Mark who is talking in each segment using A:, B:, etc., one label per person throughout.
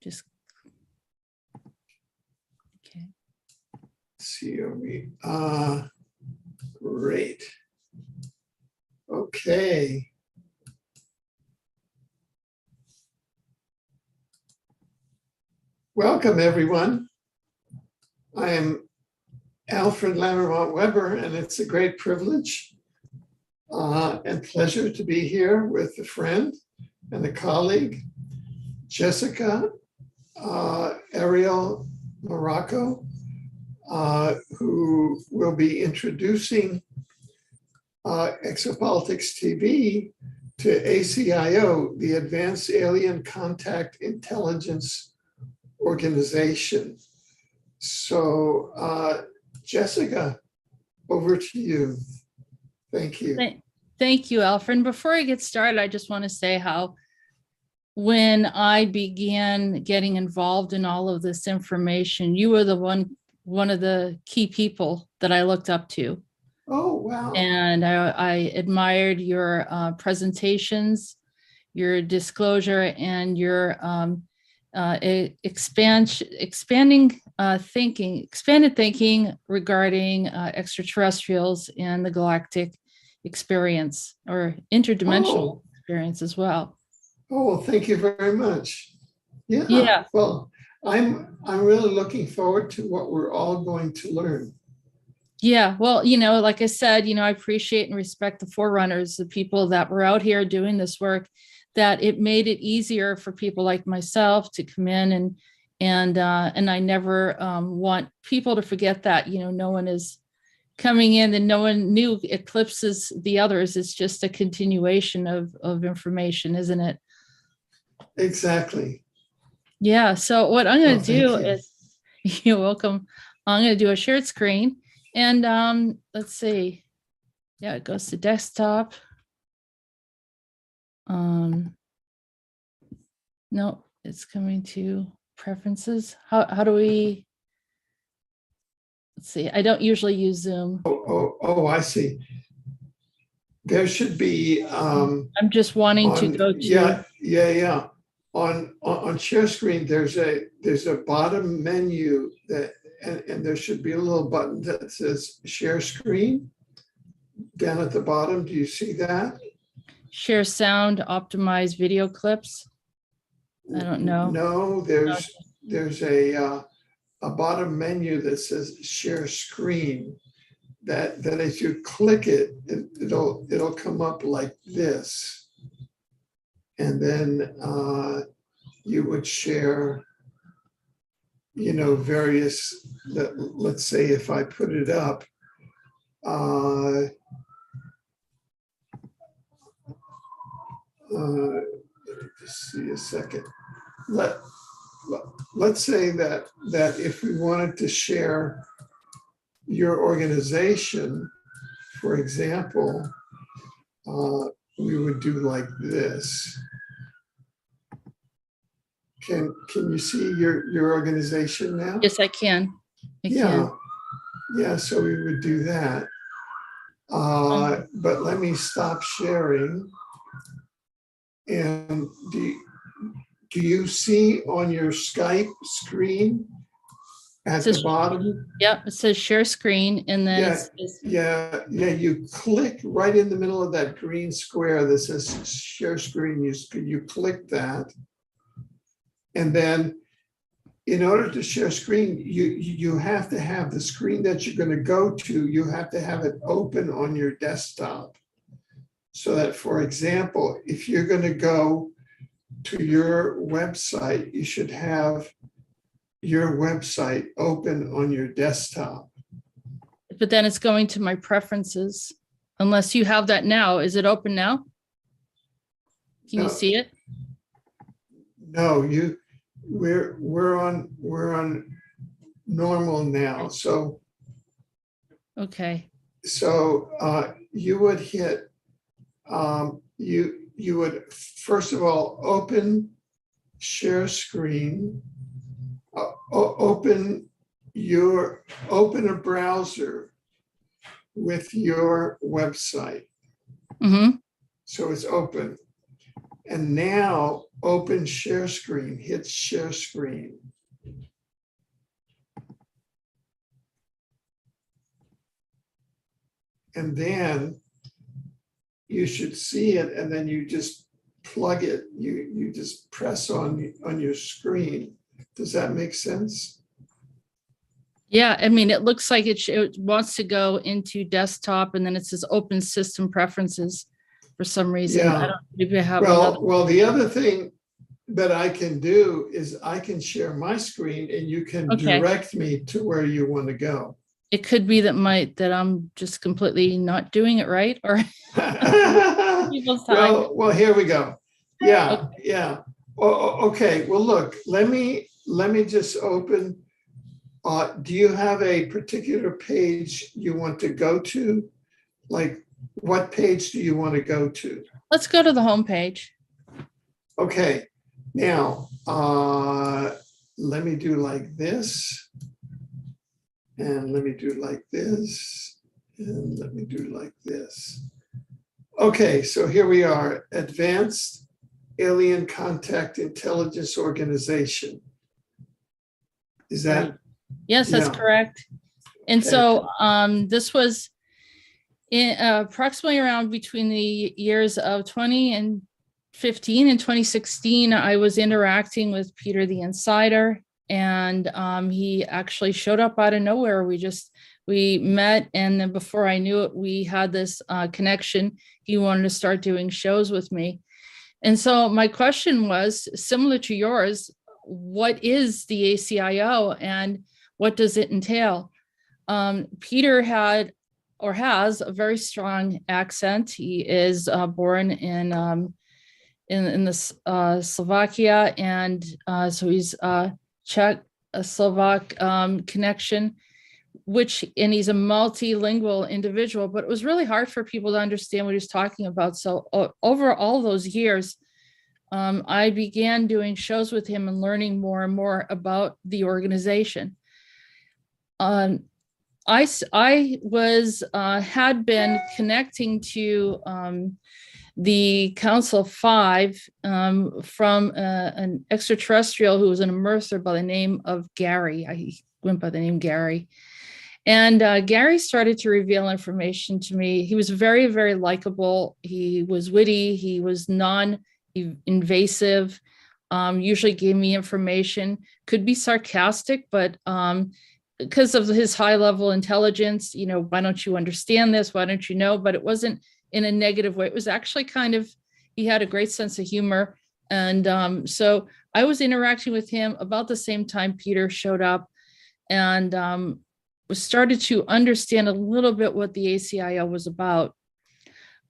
A: Just, okay.
B: ACIO. Great. Okay. Welcome, everyone. I am Alfred Lammermont Weber, and it's a great privilege and pleasure to be here with a friend and a colleague, Jessica Arael Marrocco, who will be introducing Exopolitics TV to ACIO, the Advanced Alien Contact Intelligence Organization. So, Jessica, over to you. Thank you.
A: Thank you, Alfred. Before I get started, I just want to say how when I began getting involved in all of this information, you were the one of the key people that I looked up to.
B: Oh, wow.
A: And I admired your presentations, your disclosure, and your expanded thinking regarding extraterrestrials and the galactic experience, or interdimensional experience as well.
B: Oh, well, thank you very much. Yeah.
A: Yeah.
B: Well, I'm really looking forward to what we're all going to learn.
A: Yeah, well, like I said, I appreciate and respect the forerunners, the people that were out here doing this work, that it made it easier for people like myself to come in and I never want people to forget that, no one is coming in and no one new eclipses the others. It's just a continuation of information, isn't it?
B: Exactly.
A: Yeah, so what I'm going to do is, you're welcome. I'm going to do a shared screen. And let's see. Yeah, it goes to desktop. No, it's coming to preferences. How do we? Let's see. I don't usually use Zoom.
B: Oh, I see. There should be.
A: I'm just wanting to go to.
B: Yeah. On share screen, there's a bottom menu that. And there should be a little button that says share screen down at the bottom. Do you see that?
A: Share sound, optimize video clips. I don't know.
B: No, there's a bottom menu that says share screen. That if you click it, it'll come up like this, and then you would share. Various, let's say if I put it up, just see a second. Let's say that if we wanted to share your organization, for example, we would do like this. Can you see your organization now?
A: Yes, I can.
B: Yeah. So we would do that. But let me stop sharing. And do you see on your Skype screen at the bottom?
A: Yeah, it says share screen, and then
B: you click right in the middle of that green square that says share screen. You click that. And then in order to share screen, you have to have the screen that you're going to go to, you have to have it open on your desktop. So that, for example, if you're going to go to your website, you should have your website open on your desktop.
A: But then it's going to my preferences, unless you have that now. Is it open now? Can you see it?
B: No, we're on normal now. So
A: okay.
B: So you would hit you would first of all open share screen, open a browser with your website.
A: Mm-hmm.
B: So it's open. And now open share screen, hit share screen. And then you should see it, and then you just plug it. You just press on your screen. Does that make sense?
A: Yeah, I mean, it looks like it wants to go into desktop, and then it says open system preferences for some reason.
B: Yeah.
A: I don't maybe I have
B: Well,
A: another.
B: well, the other thing that I can do is I can share my screen, and you can
A: Okay.
B: direct me to where you want to go.
A: It could be that I'm just completely not doing it right, or people's time.
B: Well, here we go. Yeah,
A: Okay.
B: yeah. Okay. Well, look. Let me just open. Do you have a particular page you want to go to? Like, what page do you want to go to?
A: Let's go to the home page.
B: Okay. Now, let me do like this. And let me do like this. And let me do like this. Okay, so here we are, Advanced Alien Contact Intelligence Organization. Is that?
A: Right. Yes, that's correct. And
B: Okay.
A: so this was in approximately around between the years of 2015 and 2016. I was interacting with Peter the Insider, and he actually showed up out of nowhere. We met, and then before I knew it, we had this connection. He wanted to start doing shows with me. And so my question was similar to yours: what is the ACIO and what does it entail? Peter had or has a very strong accent. He is born in the Slovakia, and so he's Czech, a Slovak connection, and he's a multilingual individual, but it was really hard for people to understand what he's talking about. So over all those years, I began doing shows with him and learning more and more about the organization. I was had been connecting to the Council of Five from an extraterrestrial who was an immerser by the name of Gary. I went by the name Gary. And Gary started to reveal information to me. He was very, very likable. He was witty. He was non-invasive, usually gave me information, could be sarcastic, but because of his high level intelligence, why don't you understand this? Why don't you know? But it wasn't in a negative way. It was actually he had a great sense of humor. And so I was interacting with him about the same time Peter showed up, and started to understand a little bit what the ACIO was about.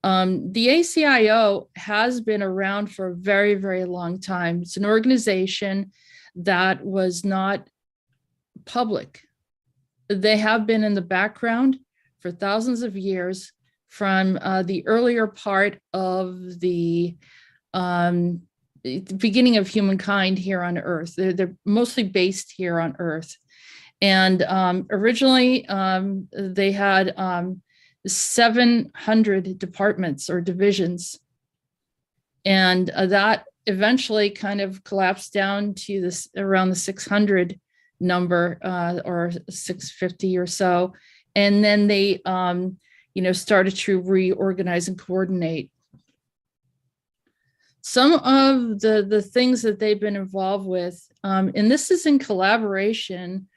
A: The ACIO has been around for a very, very long time. It's an organization that was not public. They have been in the background for thousands of years, from the earlier part of the beginning of humankind here on Earth. They're mostly based here on Earth. And originally, they had 700 departments or divisions. And that eventually kind of collapsed down to this around the 600 number, or 650 or so. And then they, started to reorganize and coordinate. Some of the things that they've been involved with, and this is in collaboration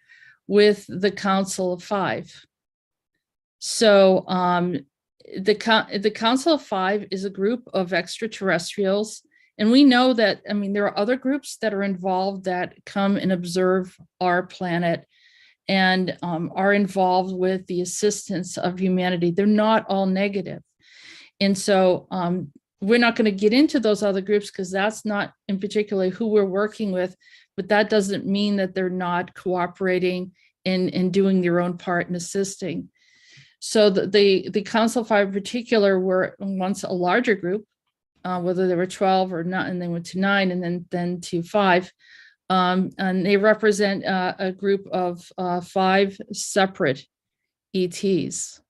A: with the Council of Five. So the Council of Five is a group of extraterrestrials. And we know that, there are other groups that are involved that come and observe our planet and are involved with the assistance of humanity. They're not all negative. And so we're not going to get into those other groups because that's not in particular who we're working with, but that doesn't mean that they're not cooperating and doing their own part in assisting. So the Council of Five in particular were once a larger group, whether there were 12 or not, and they went to 9 and then to 5. And they represent a group of 5 separate ETs,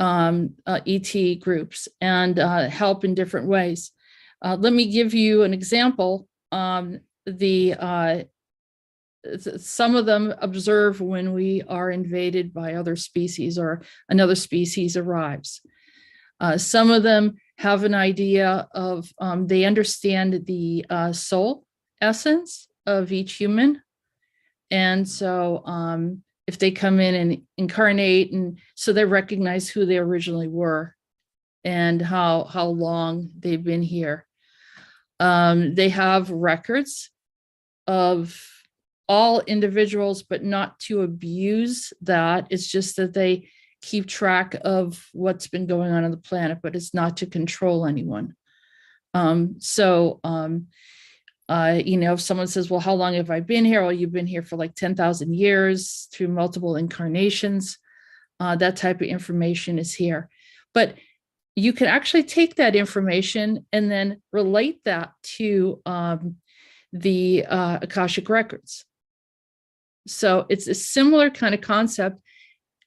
A: ET groups, and help in different ways. Let me give you an example. Some of them observe when we are invaded by other species or another species arrives. Some of them have an idea of, they understand the soul essence of each human. And so if they come in and incarnate, and so they recognize who they originally were and how long they've been here. They have records of all individuals, but not to abuse that. It's just that they keep track of what's been going on the planet, but it's not to control anyone. You know, if someone says, well, how long have I been here? Well, you've been here for like 10,000 years through multiple incarnations. That type of information is here. But you can actually take that information and then relate that to the Akashic records. So it's a similar kind of concept.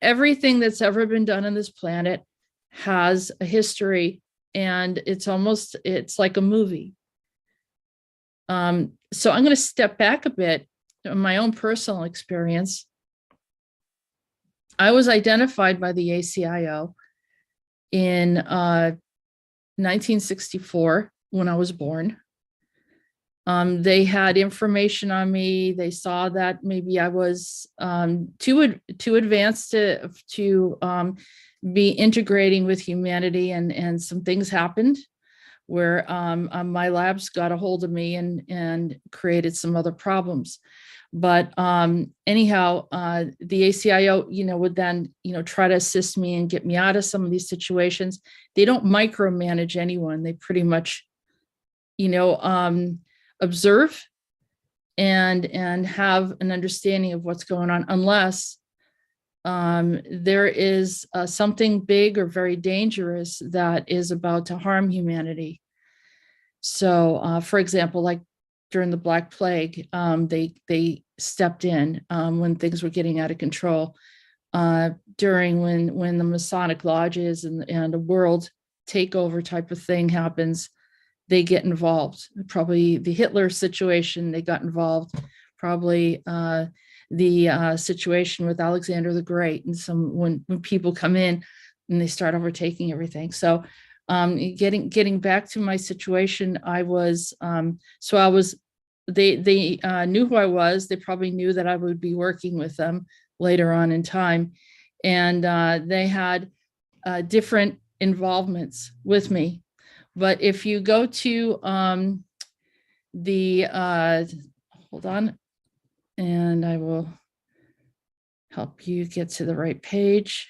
A: Everything that's ever been done on this planet has a history, and it's like a movie. So I'm going to step back a bit on my own personal experience. I was identified by the ACIO in 1964 when I was born. They had information on me. They saw that maybe I was too advanced to be integrating with humanity, and some things happened where my labs got a hold of me and created some other problems. But anyhow, the ACIO, you know, would then, you know, try to assist me and get me out of some of these situations. They don't micromanage anyone. They pretty much, you know, observe and have an understanding of what's going on, unless there is something big or very dangerous that is about to harm humanity. So, for example, like during the Black Plague, they stepped in when things were getting out of control. During when the Masonic lodges and a world takeover type of thing happens, they get involved. Probably the Hitler situation, they got involved. Probably the situation with Alexander the Great, and when people come in and they start overtaking everything. So getting back to my situation, they knew who I was. They probably knew that I would be working with them later on in time. And they had different involvements with me. But if you go to hold on, and I will help you get to the right page.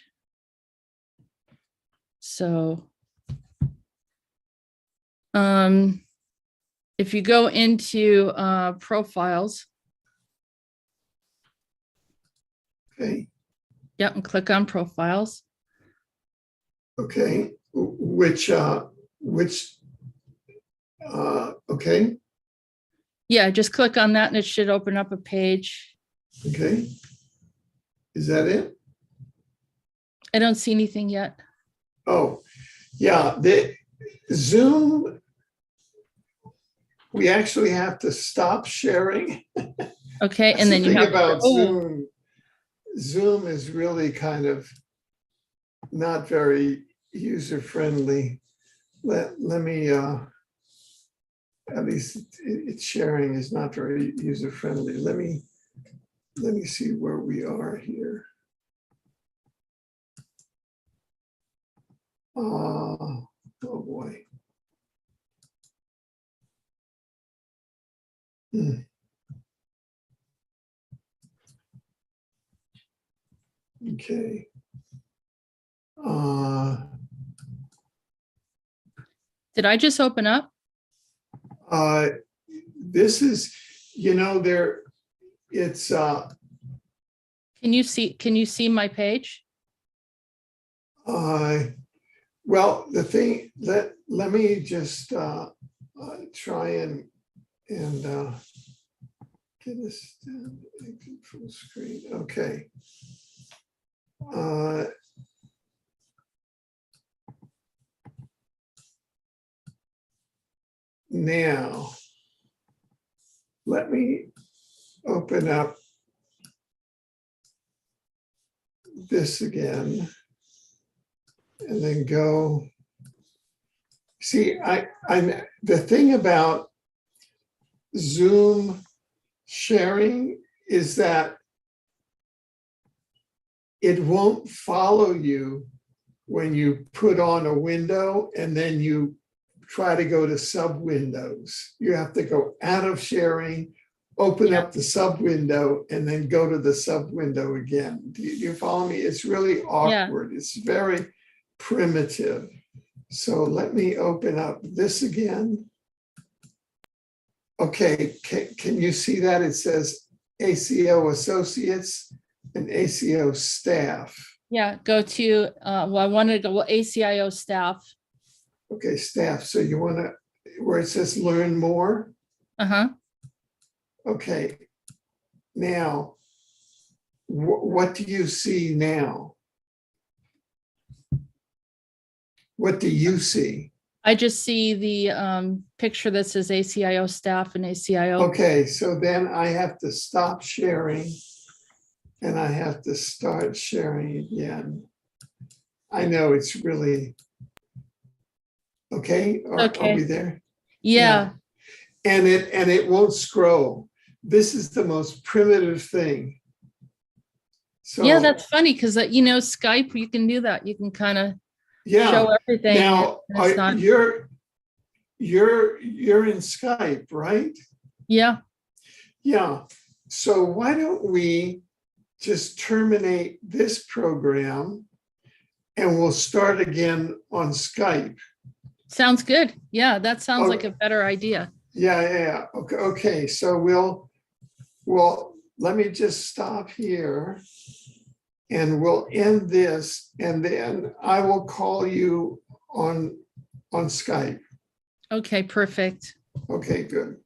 A: So if you go into profiles.
B: Okay.
A: Yep, and click on profiles.
B: Okay. Okay.
A: Yeah, just click on that and it should open up a page.
B: Okay. Is that it?
A: I don't see anything yet.
B: Oh, yeah. The Zoom, we actually have to stop sharing.
A: Okay, and then you have
B: about Zoom. Zoom is really kind of not very user-friendly. Let me at least its sharing is not very user-friendly. Let me see where we are here. Oh boy. Okay.
A: Did I just open up?
B: This is, you know, it's
A: Can you see my page?
B: well, the thing, let me just try and get this down, exit full screen. Okay. now, let me open up this again and then go. See, I'm the thing about Zoom sharing is that it won't follow you when you put on a window and then you try to go to sub windows. You have to go out of sharing, open up the sub window, and then go to the sub window again. Do you follow me? It's really awkward. It's very primitive. So let me open up this again. Okay, can you see that? It says ACIO Associates and ACIO Staff.
A: Yeah, go to, well, I wanted to go ACIO Staff.
B: Okay, staff. So you want to, where it says learn more?
A: Uh-huh.
B: Okay. Now, what do you see now? What do you see?
A: I just see the picture that says ACIO Staff and ACIO.
B: Okay, so then I have to stop sharing and I have to start sharing again. I know it's really, okay, are we there?
A: Yeah.
B: And it won't scroll. This is the most primitive thing. So
A: yeah, that's funny because you know, Skype, you can do that. You can kind of show everything.
B: Now you're in Skype, right?
A: Yeah.
B: Yeah. So why don't we just terminate this program and we'll start again on Skype.
A: Sounds good. Yeah, that sounds like a better idea.
B: Yeah. Okay. So well, let me just stop here and we'll end this and then I will call you on Skype.
A: Okay, perfect.
B: Okay, good.